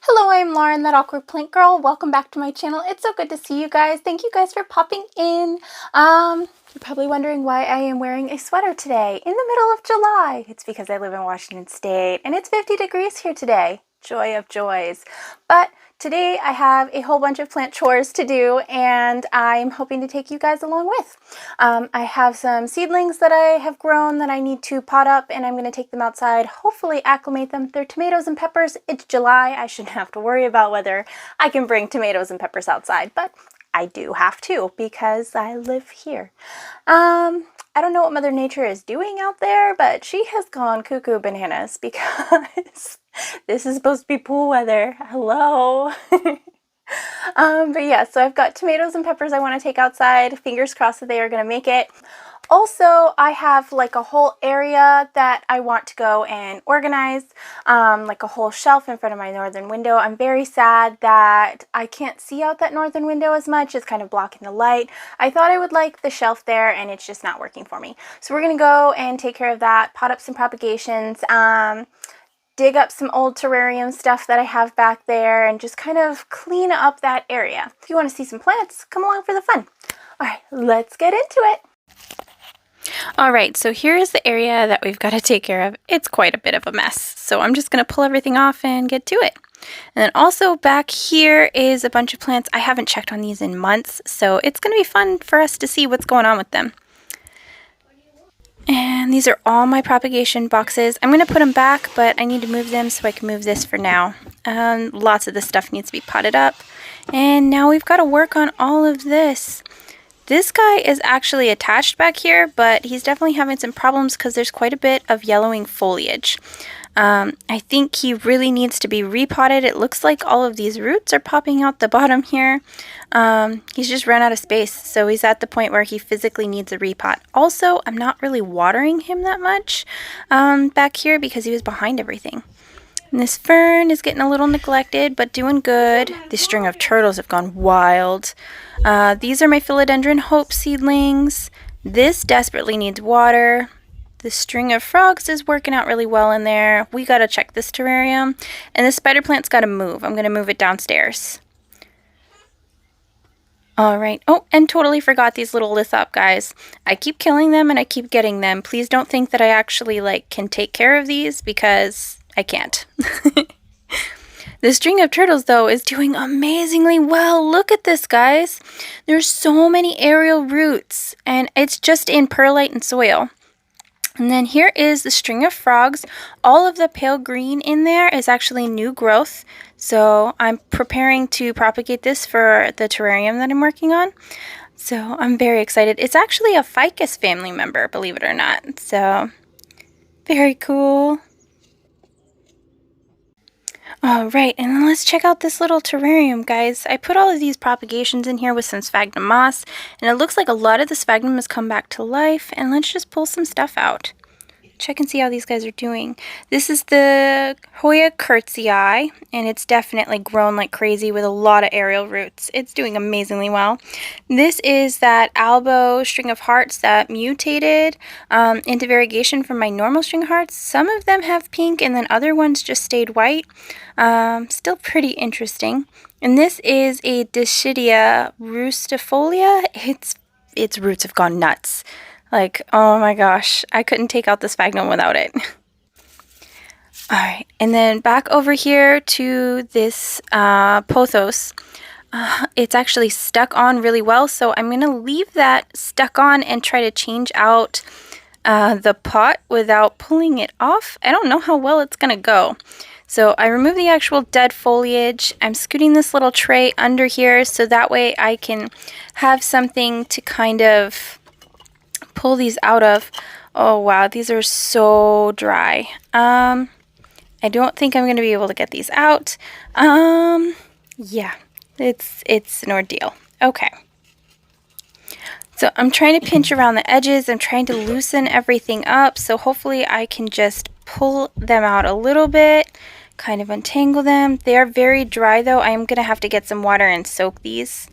Hello, I'm Lauren, that awkward plant girl. Welcome back to my channel. It's so good to see you guys. Thank you guys for popping in. You're probably wondering why I am wearing a sweater today in the middle of July. It's because I live in Washington State and it's 50 degrees here today. Joy of joys. But today I have a whole bunch of plant chores to do and I'm hoping to take you guys along with. I have some seedlings that I have grown that I need to pot up and I'm going to take them outside, hopefully acclimate them. They're tomatoes and peppers. It's July. I shouldn't have to worry about whether I can bring tomatoes and peppers outside, but I do have to because I live here. I don't know what Mother Nature is doing out there, but she has gone cuckoo bananas because this is supposed to be pool weather. Hello. But yeah, so I've got tomatoes and peppers I want to take outside. Fingers crossed that they are going to make it. Also, I have like a whole area that I want to go and organize, like a whole shelf in front of my northern window. I'm very sad that I can't see out that northern window as much. It's kind of blocking the light. I thought I would like the shelf there and it's just not working for me. So we're going to go and take care of that, pot up some propagations, dig up some old terrarium stuff that I have back there and just kind of clean up that area. If you want to see some plants, come along for the fun. All right, let's get into it. Alright, so here is the area that we've got to take care of. It's quite a bit of a mess, so I'm just going to pull everything off and get to it. And then also back here is a bunch of plants. I haven't checked on these in months, so it's going to be fun for us to see what's going on with them. And these are all my propagation boxes. I'm going to put them back, but I need to move them so I can move this for now. Lots of this stuff needs to be potted up. And now we've got to work on all of this. This guy is actually attached back here, but he's definitely having some problems because there's quite a bit of yellowing foliage. I think he really needs to be repotted. It looks like all of these roots are popping out the bottom here. He's just run out of space, so he's at the point where he physically needs a repot. Also, I'm not really watering him that much back here because he was behind everything. And this fern is getting a little neglected, but doing good. The string of turtles have gone wild. These are my philodendron hope seedlings. This desperately needs water. The string of frogs is working out really well in there. We gotta check this terrarium. And the spider plant's gotta move. I'm gonna move it downstairs. Alright. Oh, and totally forgot these little lithop guys. I keep killing them and I keep getting them. Please don't think that I actually can take care of these because I can't. The string of turtles, though, is doing amazingly well. Look at this, guys. There's so many aerial roots, and it's just in perlite and soil. And then here is the string of frogs. All of the pale green in there is actually new growth. So I'm preparing to propagate this for the terrarium that I'm working on. So I'm very excited. It's actually a ficus family member, believe it or not. So very cool. Alright, and then let's check out this little terrarium, guys. I put all of these propagations in here with some sphagnum moss, and it looks like a lot of the sphagnum has come back to life, and let's just pull some stuff out. Check and see how these guys are doing. This is the Hoya Kurtzii, and it's definitely grown like crazy with a lot of aerial roots. It's doing amazingly well. This is that Albo string of hearts that mutated into variegation from my normal string of hearts. Some of them have pink, and then other ones just stayed white. Still pretty interesting. And this is a Dischidia rustifolia. Its roots have gone nuts. Oh my gosh, I couldn't take out the sphagnum without it. Alright, and then back over here to this pothos. It's actually stuck on really well, so I'm going to leave that stuck on and try to change out the pot without pulling it off. I don't know how well it's going to go. So I remove the actual dead foliage. I'm scooting this little tray under here so that way I can have something to kind of pull these out of. Oh wow, these are so dry. I don't think I'm going to be able to get these out. Yeah, it's an ordeal. Okay. So I'm trying to pinch around the edges. I'm trying to loosen everything up. So hopefully I can just pull them out a little bit, kind of untangle them. They are very dry though. I'm going to have to get some water and soak these.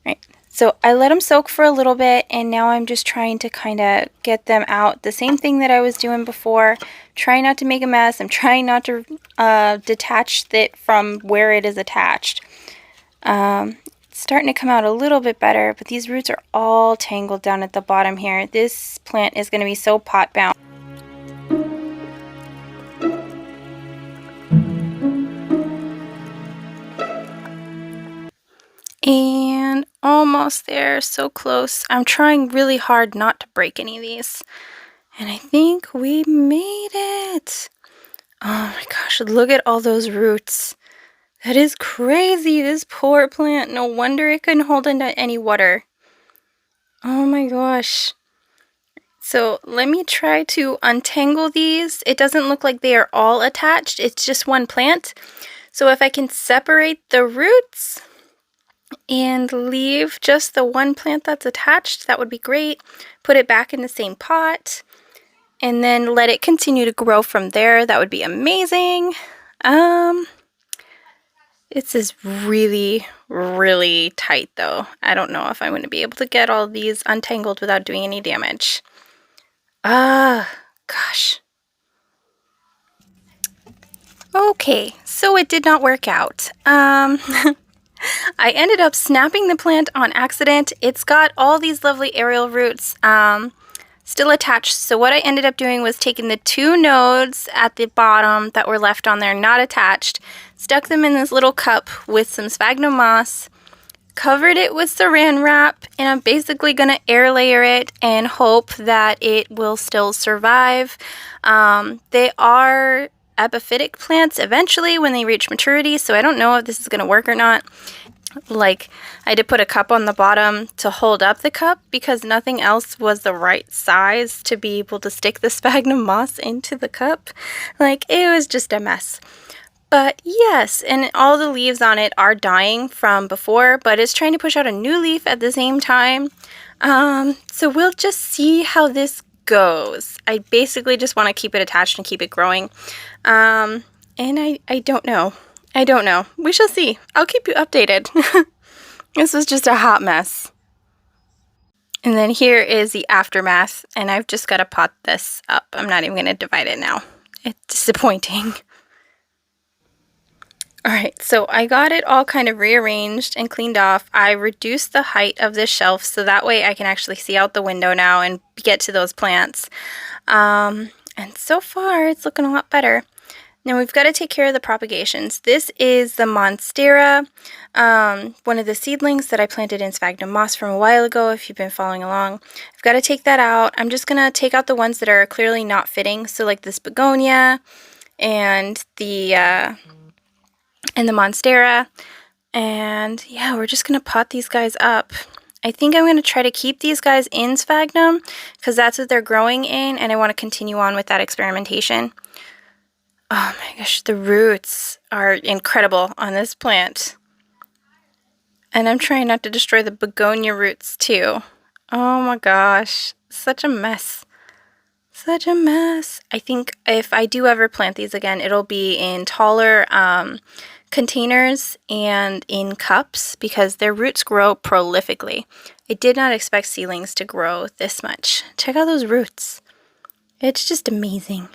Right. So I let them soak for a little bit, and now I'm just trying to kind of get them out. The same thing that I was doing before. Trying not to make a mess. I'm trying not to detach it from where it is attached. It's starting to come out a little bit better, but these roots are all tangled down at the bottom here. This plant is going to be so pot bound. And almost there, so close. I'm trying really hard not to break any of these. And I think we made it. Oh my gosh, look at all those roots. That is crazy, this poor plant. No wonder it couldn't hold into any water. Oh my gosh. So let me try to untangle these. It doesn't look like they are all attached. It's just one plant. So if I can separate the roots and leave just the one plant that's attached, that would be great. Put it back in the same pot and then let it continue to grow from there. That would be amazing. This is really, really tight though. I don't know if I'm going to be able to get all these untangled without doing any damage. Gosh. Okay, so it did not work out. I ended up snapping the plant on accident. It's got all these lovely aerial roots still attached. So what I ended up doing was taking the 2 nodes at the bottom that were left on there, not attached, stuck them in this little cup with some sphagnum moss, covered it with saran wrap, and I'm basically going to air layer it and hope that it will still survive. They are epiphytic plants eventually when they reach maturity, so I don't know if this is going to work or not. Like, I did put a cup on the bottom to hold up the cup because nothing else was the right size to be able to stick the sphagnum moss into the cup. Like, it was just a mess. But yes, and all the leaves on it are dying from before, but it's trying to push out a new leaf at the same time. So we'll just see how this goes. I basically just want to keep it attached and keep it growing. And I don't know. I don't know. We shall see. I'll keep you updated. This was just a hot mess. And then here is the aftermath, and I've just got to pot this up. I'm not even going to divide it now. It's disappointing. Alright, so I got it all kind of rearranged and cleaned off. I reduced the height of this shelf so that way I can actually see out the window now and get to those plants. And so far it's looking a lot better. Now we've got to take care of the propagations. This is the Monstera, one of the seedlings that I planted in sphagnum moss from a while ago if you've been following along. I've got to take that out. I'm just going to take out the ones that are clearly not fitting. So like this begonia and the Monstera. And yeah, we're just going to pot these guys up. I think I'm going to try to keep these guys in sphagnum because that's what they're growing in, and I want to continue on with that experimentation. Oh my gosh, the roots are incredible on this plant. And I'm trying not to destroy the begonia roots too. Oh my gosh, such a mess. Such a mess. I think if I do ever plant these again, it'll be in taller containers and in cups because their roots grow prolifically. I did not expect seedlings to grow this much. Check out those roots. It's just amazing.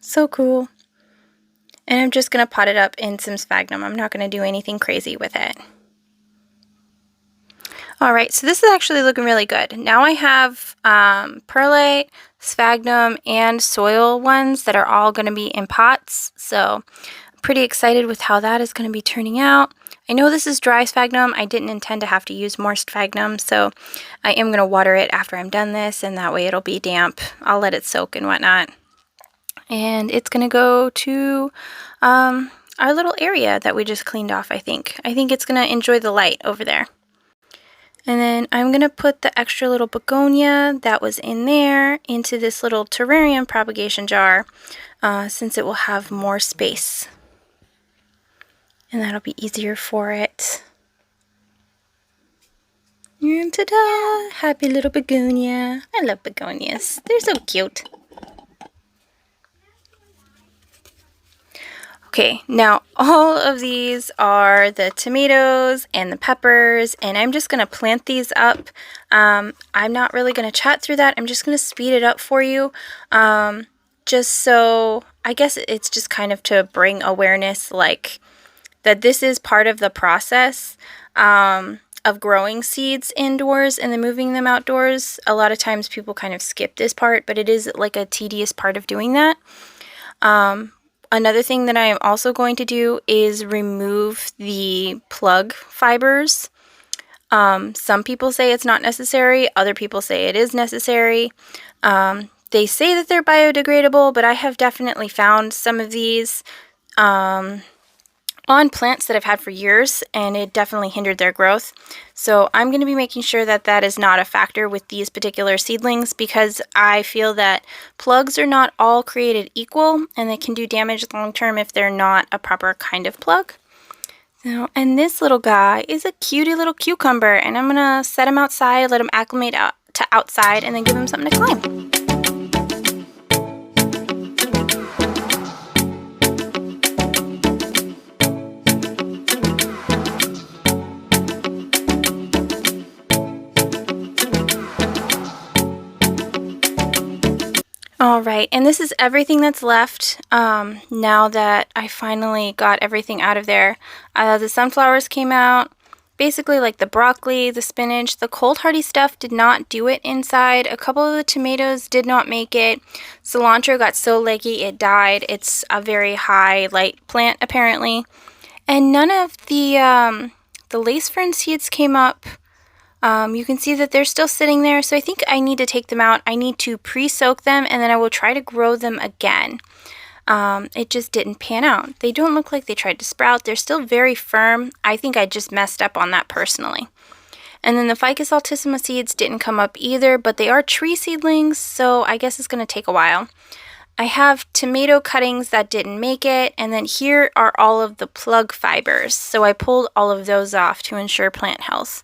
So cool. And I'm just going to pot it up in some sphagnum. I'm not going to do anything crazy with it. Alright, so this is actually looking really good. Now I have perlite, sphagnum, and soil ones that are all going to be in pots. So I'm pretty excited with how that is going to be turning out. I know this is dry sphagnum. I didn't intend to have to use more sphagnum, so I am going to water it after I'm done this, and that way it'll be damp. I'll let it soak and whatnot. And it's going to go to our little area that we just cleaned off, I think. I think it's going to enjoy the light over there. And then I'm going to put the extra little begonia that was in there into this little terrarium propagation jar since it will have more space. And that'll be easier for it. And ta-da! Happy little begonia. I love begonias. They're so cute. Okay, now all of these are the tomatoes and the peppers, and I'm just going to plant these up. I'm not really going to chat through that. I'm just going to speed it up for you. Just so, I guess it's just kind of to bring awareness, like, that this is part of the process of growing seeds indoors and then moving them outdoors. A lot of times people kind of skip this part, but it is like a tedious part of doing that. Another thing that I am also going to do is remove the plug fibers. Some people say it's not necessary. Other people say it is necessary. They say that they're biodegradable, but I have definitely found some of these on plants that I've had for years, and it definitely hindered their growth. So I'm going to be making sure that that is not a factor with these particular seedlings, because I feel that plugs are not all created equal, and they can do damage long term if they're not a proper kind of plug. So, and this little guy is a cutie little cucumber, and I'm going to set him outside, let him acclimate out to outside, and then give him something to climb. Alright, and this is everything that's left now that I finally got everything out of there. The sunflowers came out, basically like the broccoli, the spinach, the cold hardy stuff did not do it inside. A couple of the tomatoes did not make it. Cilantro got so leggy it died. It's a very high light plant apparently. And none of the lace fern seeds came up. You can see that they're still sitting there, so I think I need to take them out. I need to pre-soak them, and then I will try to grow them again. It just didn't pan out. They don't look like they tried to sprout. They're still very firm. I think I just messed up on that personally. And then the Ficus altissima seeds didn't come up either, but they are tree seedlings, so I guess it's going to take a while. I have tomato cuttings that didn't make it, and then here are all of the plug fibers. So I pulled all of those off to ensure plant health.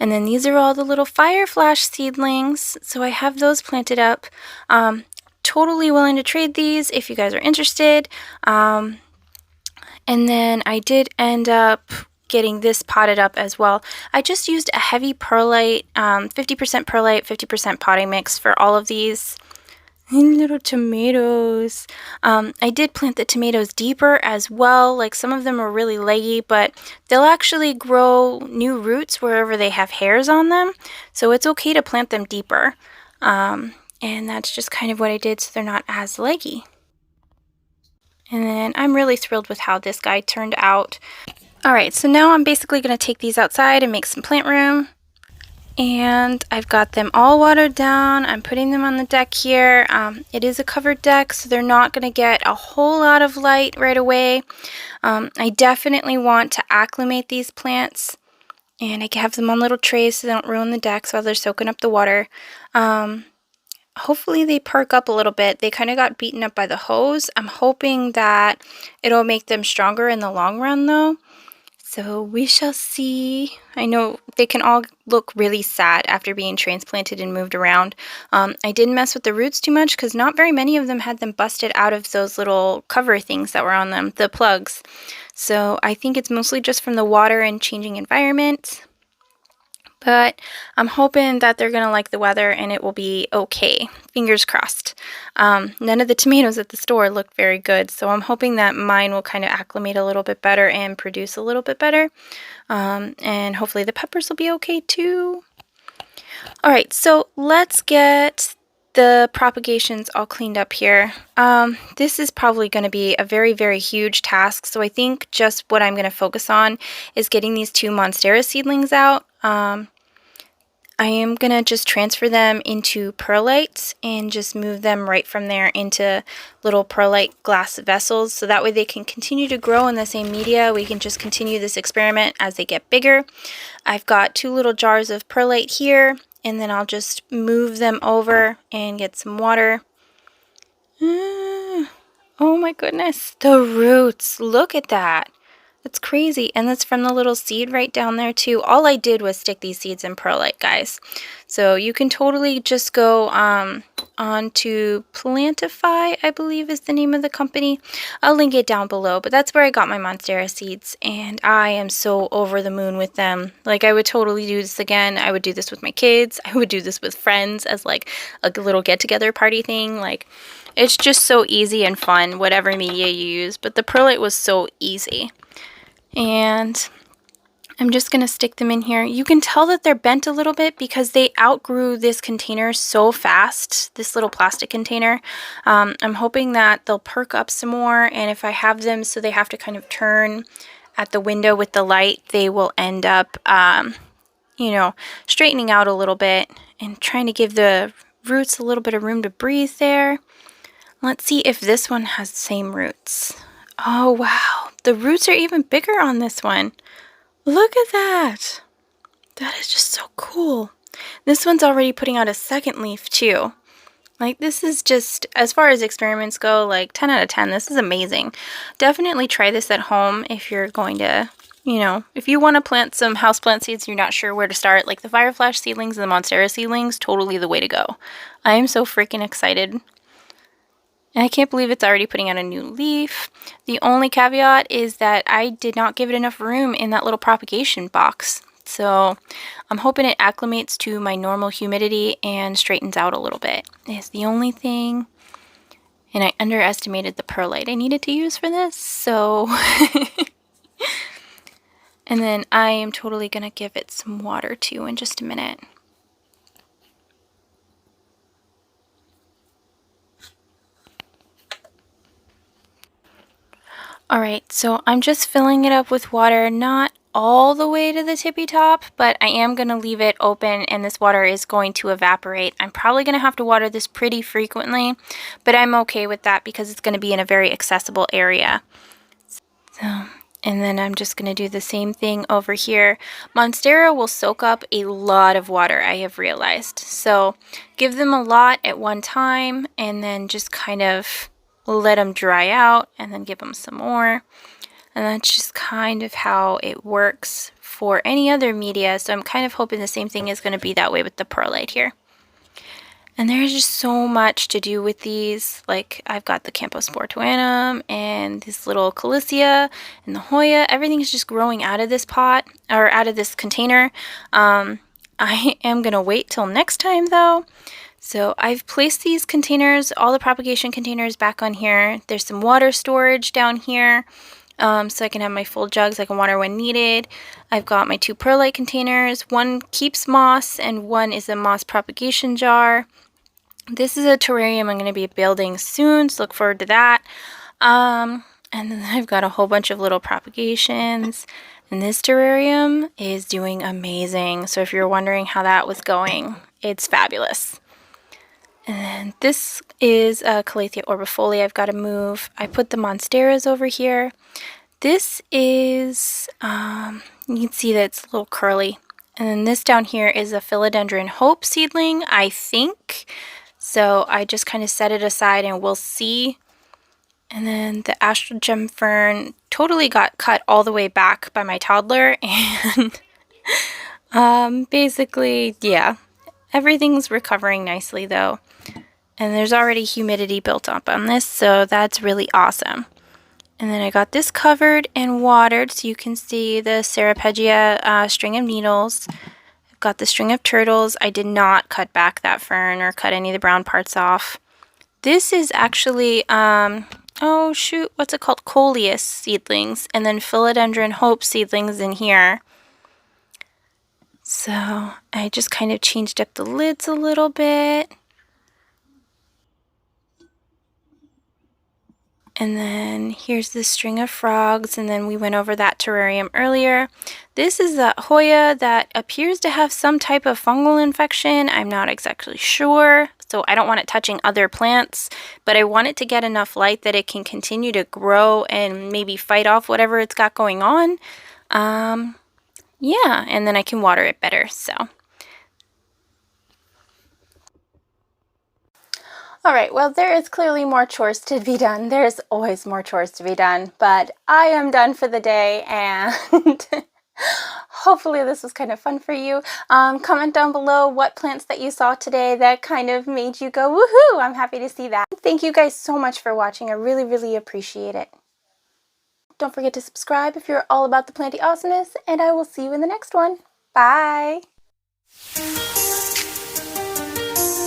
And then these are all the little fire flash seedlings, so I have those planted up. Totally willing to trade these if you guys are interested. And then I did end up getting this potted up as well. I just used a heavy perlite, 50% perlite, 50% potting mix for all of these. Little tomatoes. I did plant the tomatoes deeper as well. Like some of them are really leggy, but they'll actually grow new roots wherever they have hairs on them. So it's okay to plant them deeper. And that's just kind of what I did, so they're not as leggy. And then I'm really thrilled with how this guy turned out. Alright, so now I'm basically going to take these outside and make some plant room. And I've got them all watered down. I'm putting them on the deck here. It is a covered deck, so they're not going to get a whole lot of light right away. I definitely want to acclimate these plants, and I can have them on little trays so they don't ruin the decks while they're soaking up the water. Hopefully they perk up a little bit. They kind of got beaten up by the hose. I'm hoping that it'll make them stronger in the long run though. So we shall see. I know they can all look really sad after being transplanted and moved around. I didn't mess with the roots too much because not very many of them had them busted out of those little cover things that were on them, the plugs. So I think it's mostly just from the water and changing environment. But I'm hoping that they're going to like the weather and it will be okay. Fingers crossed. None of the tomatoes at the store looked very good, so I'm hoping that mine will kind of acclimate a little bit better and produce a little bit better. And hopefully the peppers will be okay too. Alright, so let's get the propagations all cleaned up here. This is probably going to be a very, very huge task, so I think just what I'm going to focus on is getting these two Monstera seedlings out. I am going to just transfer them into perlite and just move them right from there into little perlite glass vessels, so that way they can continue to grow in the same media. We can just continue this experiment as they get bigger. I've got 2 little jars of perlite here, and then I'll just move them over and get some water. Oh my goodness, the roots, look at that. That's crazy, and that's from the little seed right down there too. All I did was stick these seeds in perlite, guys. So you can totally just go on onto Plantify, I believe is the name of the company. I'll link it down below, but that's where I got my Monstera seeds, and I am so over the moon with them. Like, I would totally do this again. I would do this with my kids. I would do this with friends as like a little get-together party thing. Like, it's just so easy and fun, whatever media you use, but the perlite was so easy. And I'm just going to stick them in here. You can tell that they're bent a little bit because they outgrew this container so fast, this little plastic container. I'm hoping that they'll perk up some more, and if I have them so they have to kind of turn at the window with the light, they will end up, you know, straightening out a little bit and trying to give the roots a little bit of room to breathe there. Let's see if this one has the same roots. Oh, wow. The roots are even bigger on this one. Look at that. That is just so cool. This one's already putting out a second leaf too. Like, this is just, as far as experiments go, like 10 out of 10. This is amazing. Definitely try this at home if you're going to, you know, if you want to plant some houseplant seeds and you're not sure where to start. Like the Fireflash seedlings and the Monstera seedlings, totally the way to go. I am so freaking excited. And I can't believe it's already putting out a new leaf. The only caveat is that I did not give it enough room in that little propagation box. So I'm hoping it acclimates to my normal humidity and straightens out a little bit. Is the only thing. And I underestimated the perlite I needed to use for this. So and then I am totally going to give it some water too in just a minute. Alright, so I'm just filling it up with water, not all the way to the tippy top, but I am going to leave it open and this water is going to evaporate. I'm probably going to have to water this pretty frequently, but I'm okay with that because it's going to be in a very accessible area. So, and then I'm just going to do the same thing over here. Monstera will soak up a lot of water, I have realized. So give them a lot at one time and then just kind of let them dry out and then give them some more. And that's just kind of how it works for any other media. So I'm kind of hoping the same thing is going to be that way with the perlite here. And there's just so much to do with these. Like, I've got the Camposportuanum and this little Calicia and the Hoya. Everything's just growing out of this pot, or out of this container. I am going to wait till next time though. So I've placed these containers, all the propagation containers, back on here. There's some water storage down here, so I can have my full jugs. I can water when needed. I've got my 2 perlite containers. One keeps moss and one is a moss propagation jar. This is a terrarium I'm going to be building soon, so look forward to that. And then I've got a whole bunch of little propagations. And this terrarium is doing amazing. So if you're wondering how that was going, it's fabulous. And this is a Calathea orbifolia I've got to move. I put the Monsteras over here. This is, you can see that it's a little curly. And then this down here is a Philodendron Hope seedling, I think. So I just kind of set it aside and we'll see. And then the Astral Gem Fern totally got cut all the way back by my toddler. And basically, yeah, everything's recovering nicely though. And there's already humidity built up on this, so that's really awesome. And then I got this covered and watered, so you can see the Ceropegia string of needles. I've got the string of turtles. I did not cut back that fern or cut any of the brown parts off. This is actually, oh shoot, what's it called? Coleus seedlings, and then Philodendron Hope seedlings in here. So I just kind of changed up the lids a little bit. And then here's the string of frogs, and then we went over that terrarium earlier. This is a Hoya that appears to have some type of fungal infection. I'm not exactly sure, so I don't want it touching other plants, but I want it to get enough light that it can continue to grow and maybe fight off whatever it's got going on. Yeah, and then I can water it better, so. Alright, well, there is clearly more chores to be done. There's always more chores to be done, but I am done for the day, and Hopefully this was kind of fun for you. Comment down below what plants that you saw today that kind of made you go, woohoo! I'm happy to see that. Thank you guys so much for watching. I really, really appreciate it. Don't forget to subscribe if you're all about the planty awesomeness, and I will see you in the next one. Bye!